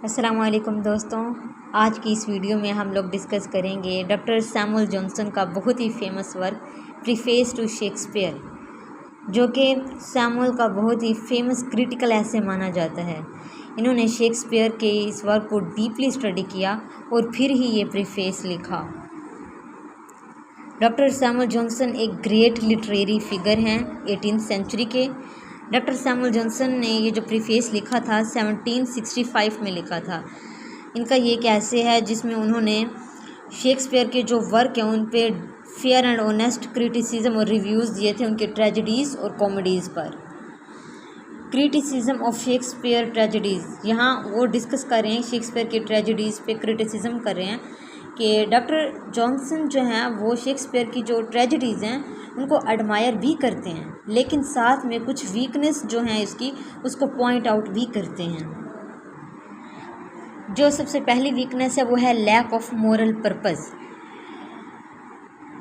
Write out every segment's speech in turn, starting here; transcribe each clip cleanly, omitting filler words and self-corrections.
अस्सलाम वालेकुम दोस्तों। आज की इस वीडियो में हम लोग डिस्कस करेंगे डॉक्टर सैमुअल जॉनसन का बहुत ही famous work preface to Shakespeare, जो कि सैमुअल का बहुत ही फेमस क्रिटिकल ऐसे माना जाता है। इन्होंने शेक्सपियर के इस वर्क को डीपली स्टडी किया और फिर ही ये प्रीफेस लिखा। डॉक्टर सैमुअल जॉनसन एक ग्रेट लिटरेरी फिगर हैं 18th सेंचुरी के। डॉक्टर सैमुअल जॉनसन ने ये जो प्रीफेस लिखा था 1765 में लिखा था। इनका ये एक ऐसे है जिसमें उन्होंने शेक्सपियर के जो वर्क हैं उन पे फेयर एंड ऑनेस्ट क्रिटिसिज्म और रिव्यूज़ दिए थे उनके ट्रेजेडीज़ और कॉमेडीज़ पर। क्रिटिसिज्म ऑफ शेक्सपियर ट्रेजेडीज़, यहाँ वो डिस्कस कर रहे हैं शेक्सपियर की ट्रेजेडीज़ पे क्रिटिसिज्म कर रहे हैं कि डॉक्टर जॉनसन जो हैं वो शेक्सपियर की जो ट्रेजेडीज़ हैं उनको एडमायर भी करते हैं, लेकिन साथ में कुछ वीकनेस जो हैं इसकी उसको पॉइंट आउट भी करते हैं। जो सबसे पहली वीकनेस है वो है lack of moral purpose.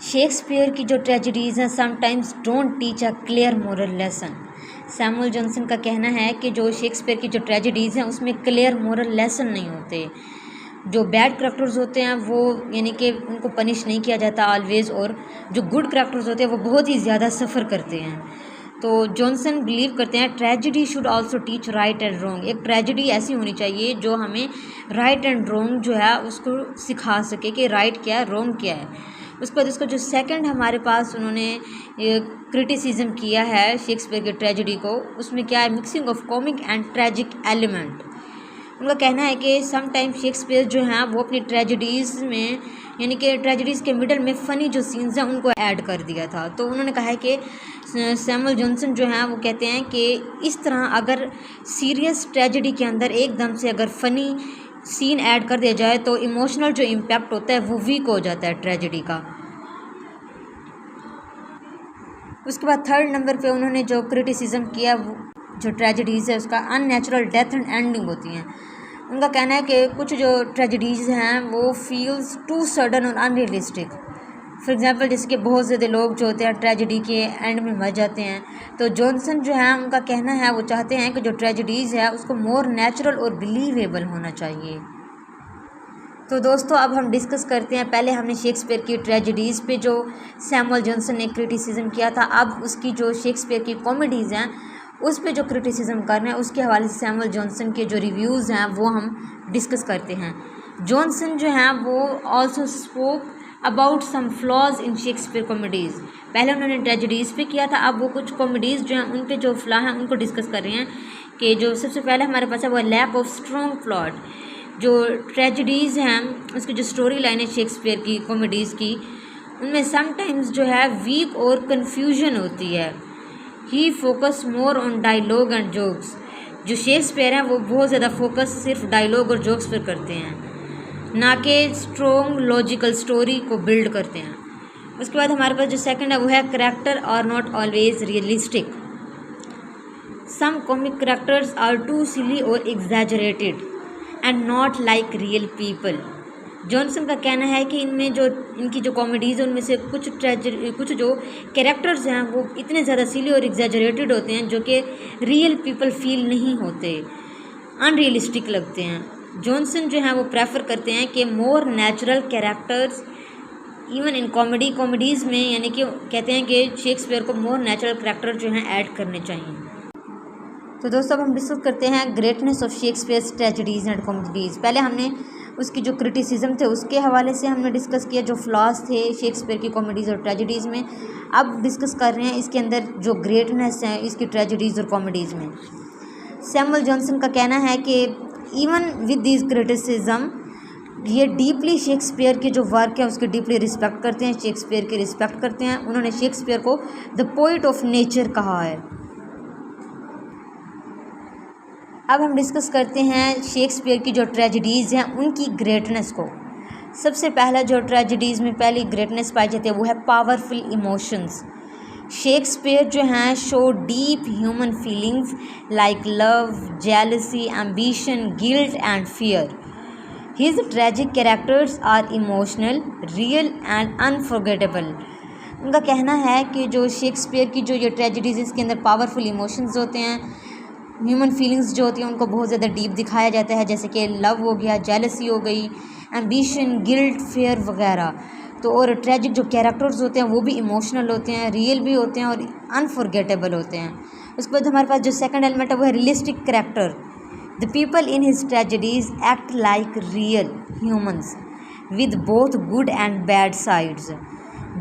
Shakespeare की जो ट्रेजेडीज़ हैं sometimes don't teach a clear moral lesson. Samuel Johnson का कहना है कि जो शेक्सपियर की जो ट्रेजेडीज़ हैं उसमें क्लियर मोरल लेसन नहीं होते। जो बैड करैक्टर्स होते हैं वो यानी कि उनको पनिश नहीं किया जाता ऑलवेज़, और जो गुड करैक्टर्स होते हैं वो बहुत ही ज़्यादा सफ़र करते हैं। तो जॉनसन बिलीव करते हैं tragedy should also teach right and wrong. एक ट्रेजेडी ऐसी होनी चाहिए जो हमें राइट एंड रॉन्ग जो है उसको सिखा सके कि राइट क्या है रॉन्ग क्या है। उसके बाद उसका जो सेकंड हमारे पास उन्होंने क्रिटिसिज्म किया है शेक्सपियर की ट्रेजेडी को, उसमें क्या है mixing of comic and tragic element. उनका कहना है कि सम टाइम शेक्सपियर जो हैं वो अपनी ट्रेजेडीज़ में यानी कि ट्रेजेडीज़ के मिडल में फ़नी जो सीन्स हैं उनको ऐड कर दिया था। तो उन्होंने कहा है कि सैमुअल जॉनसन जो हैं वो कहते हैं कि इस तरह अगर सीरियस ट्रेजेडी के अंदर एकदम से अगर फ़नी सीन ऐड कर दिया जाए तो इमोशनल जो इम्पैक्ट होता है वो वीक हो जाता है ट्रेजेडी का। उसके बाद थर्ड नंबर पे उन्होंने जो क्रिटिसिज्म किया वो जो ट्रेजेडीज़ है उसका अननेचुरल डेथ एंड एंडिंग होती हैं। उनका कहना है कि कुछ जो ट्रेजेडीज़ हैं वो फील्स टू सडन और अनरियलिस्टिक। फॉर एग्जांपल जैसे कि बहुत ज़्यादा लोग जो होते हैं ट्रेजेडी के एंड में मर जाते हैं। तो जॉनसन जो है उनका कहना है वो चाहते हैं कि जो ट्रेजेडीज़ है उसको मोर नेचुरल और बिलीवेबल होना चाहिए। तो दोस्तों अब हम डिस्कस करते हैं, पहले हमने शेक्सपियर की ट्रेजेडीज़ पे जो सैमुअल जॉनसन ने क्रिटिसिज्म किया था, अब उसकी जो शेक्सपियर की कॉमेडीज़ हैं उस पे जो क्रिटिसिज्म कर रहे हैं उसके हवाले से सैमुअल जॉनसन के जो रिव्यूज़ हैं वो हम डिस्कस करते हैं। जॉनसन जो हैं वो also spoke about some flaws in Shakespeare comedies. पहले उन्होंने ट्रेजेडीज़ पे किया था, अब वो कुछ कॉमेडीज़ जो हैं उनके जो फ्लॉ हैं उनको डिस्कस कर रहे हैं कि जो सबसे पहले हमारे पास है वो लैक ऑफ स्ट्रॉन्ग प्लॉट। जो ट्रेजेडीज़ हैं उसकी जो स्टोरी लाइन है शेक्सपियर की कॉमेडीज़ की उनमें समटाइम्स जो है वीक और कन्फ्यूजन होती है। He focus more on dialogue and jokes. जो शेक्सपियर हैं वो बहुत ज़्यादा फोकस सिर्फ डायलॉग और जोक्स पर करते हैं, ना कि स्ट्रॉन्ग लॉजिकल स्टोरी को बिल्ड करते हैं। उसके बाद हमारे पास जो सेकंड है वो है character are not always realistic. Some comic characters are too silly और exaggerated and not like real people. Johnson का कहना है कि इनमें जो इनकी जो कॉमेडीज़ है उनमें से कुछ जो कैरेक्टर्स हैं वो इतने ज़्यादा सिली और एग्जैजरेटेड होते हैं जो कि रियल पीपल फील नहीं होते, अनरियलिस्टिक लगते हैं। जॉनसन जो है वो प्रेफर करते हैं कि more natural characters even in comedies में, यानी कि कहते हैं कि शेक्सपियर को मोर नेचुरल कैरेक्टर जो हैं ऐड करने चाहिए। तो दोस्तों अब हम डिस्कस करते हैं greatness of Shakespeare tragedies and comedies. पहले हमने उसकी जो क्रिटिसिज्म थे उसके हवाले से हमने डिस्कस किया जो फ्लॉज थे शेक्सपियर की कॉमेडीज़ और ट्रेजेडीज़ में। अब डिस्कस कर रहे हैं इसके अंदर जो ग्रेटनेस है इसकी ट्रेजेडीज़ और कॉमेडीज़ में। सैमुअल जॉनसन का कहना है कि इवन विद दिस क्रिटिसिज्म ये डीपली शेक्सपियर के जो वर्क है उसकी डीपली रिस्पेक्ट करते हैं, शेक्सपियर की रिस्पेक्ट करते हैं। उन्होंने शेक्सपियर को द पोइट ऑफ नेचर कहा है। अब हम डिस्कस करते हैं शेक्सपियर की जो ट्रेजेडीज़ हैं उनकी ग्रेटनेस को। सबसे पहला जो ट्रेजेडीज़ में पहली ग्रेटनेस पाई जाती है वो है पावरफुल इमोशंस। शेक्सपियर जो हैं show deep human feelings like love, jealousy, ambition, guilt and fear. His tragic characters are emotional, real and unforgettable. उनका कहना है कि जो शेक्सपियर की जो ये ट्रेजेडीज़ इसके अंदर पावरफुल इमोशंस होते हैं ह्यूमन फीलिंग्स जो होती हैं उनको बहुत ज़्यादा डीप दिखाया जाता है, जैसे कि लव हो गया, जेलसी हो गई, एम्बिशन, गिल्ट, फेयर वगैरह। तो और ट्रेजिक जो कैरेक्टर्स होते हैं वो भी इमोशनल होते हैं, रियल भी होते हैं और अनफॉरगेटेबल होते हैं। उसके बाद हमारे पास जो सेकंड एलिमेंट है वो है realistic character. The people in his tragedies act like real humans with both good and bad sides.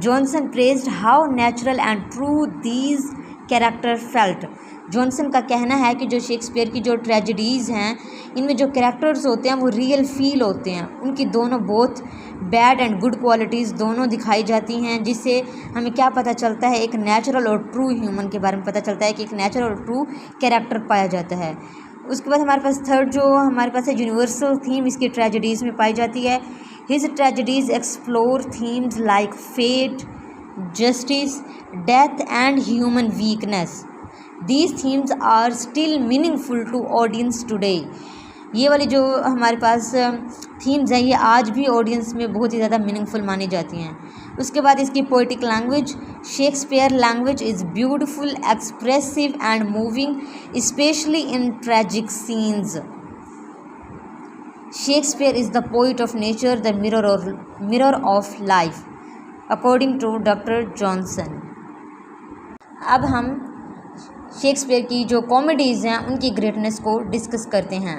Johnson praised how natural and true these characters felt. Johnson का कहना है कि जो शेक्सपियर की जो ट्रेजेडीज़ हैं इनमें जो कैरेक्टर्स होते हैं वो रियल फील होते हैं, उनकी दोनों both bad and good qualities दोनों दिखाई जाती हैं, जिससे हमें क्या पता चलता है, एक नेचुरल और ट्रू ह्यूमन के बारे में पता चलता है कि एक नेचुरल और ट्रू कैरेक्टर पाया जाता है। उसके बाद हमारे पास थर्ड जो हमारे पास है यूनिवर्सल थीम इसकी ट्रेजेडीज़ में पाई जाती है। His tragedies explore themes like fate, justice, death and human weakness. These themes are still meaningful to audience today. ये वाली जो हमारे पास थीम्स हैं ये आज भी ऑडियंस में बहुत ही ज़्यादा मीनिंगफुल मानी जाती हैं। उसके बाद इसकी poetic language, Shakespeare language is beautiful, expressive and moving, specially in tragic scenes. Shakespeare is the poet of nature, the mirror of life, according to Dr. Johnson. अब हम शेक्सपियर की जो कॉमेडीज़ हैं उनकी ग्रेटनेस को डिस्कस करते हैं।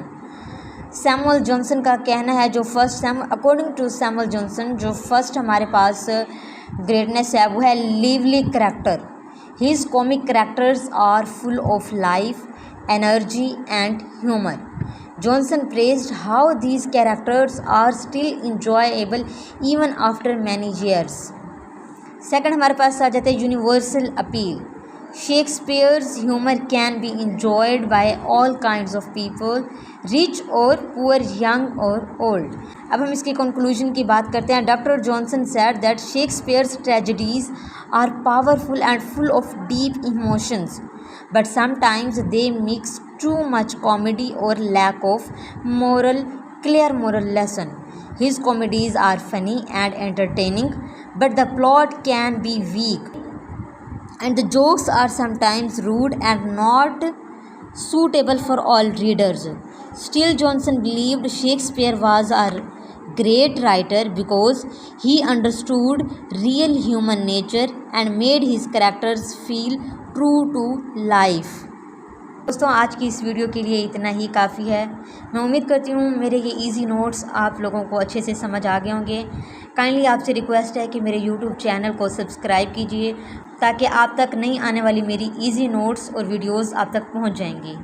Samuel Johnson का कहना है अकॉर्डिंग टू सैमुअल जॉनसन जो फर्स्ट हमारे पास ग्रेटनेस है वो है lively character. His comic characters are full of life, energy and humour. Johnson praised how these characters are still enjoyable even after many years. Second हमारे पास आ जाता है universal appeal. Shakespeare's humour can be enjoyed by all kinds of people, rich or poor, young or old. अब हम इसकी conclusion की बात करते हैं. Doctor Johnson said that Shakespeare's tragedies are powerful and full of deep emotions, but sometimes they mix too much comedy or lack of clear moral lesson. His comedies are funny and entertaining, but the plot can be weak, and the jokes are sometimes rude and not suitable for all readers. Still, Johnson believed Shakespeare was a great writer because he understood real human nature and made his characters feel true to life. दोस्तों आज की इस video के लिए इतना ही काफ़ी है. मैं उम्मीद करती हूँ मेरे ये इजी नोट्स आप लोगों को अच्छे से समझ आ गए होंगे. काइंडली आपसे रिक्वेस्ट है कि मेरे यूट्यूब चैनल को सब्सक्राइब कीजिए ताकि आप तक नई आने वाली मेरी इजी नोट्स और वीडियोस आप तक पहुँच जाएंगी.